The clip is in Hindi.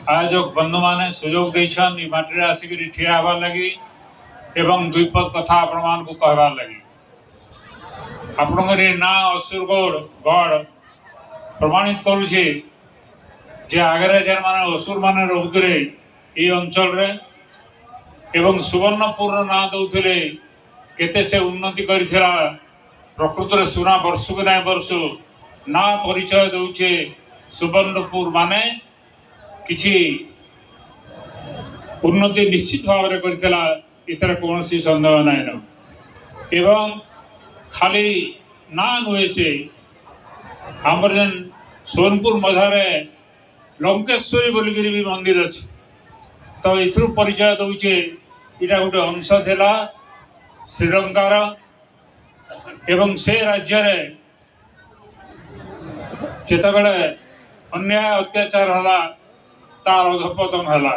आयोजक बंधु मैंने सुजोग देछन ई माटी आसिक ठिया हबार लगी एवं दुई पद कथा आपण मान को कहबार लगी आपणकर ना असुरगढ़ गढ़ प्रमाणित करुचे जे आगे जेन माने असुर माने रोहुतले ई अंचल रे एवं सुवर्णपुर ना दौले केते से उन्नति करिथिला प्रकृत रे सुना वर्ष को ना वर्ष ना परिचय दौचे सुवर्णपुर माने किछि उन्नति निश्चित भाव में करिथिला इतर कौन सी संदेह नाइन एवं खाली ना नुहे से आमर जेन सोनपुर मझारे लंकेश्वरी बोलिकी भी मंदिर अच्छे तो इथु परिचय दौचे इटा गोटे अंश थिला श्रीलंकार एवं से राज्य जेते बेले अन्याय अत्याचार हला तार अधपतन हला।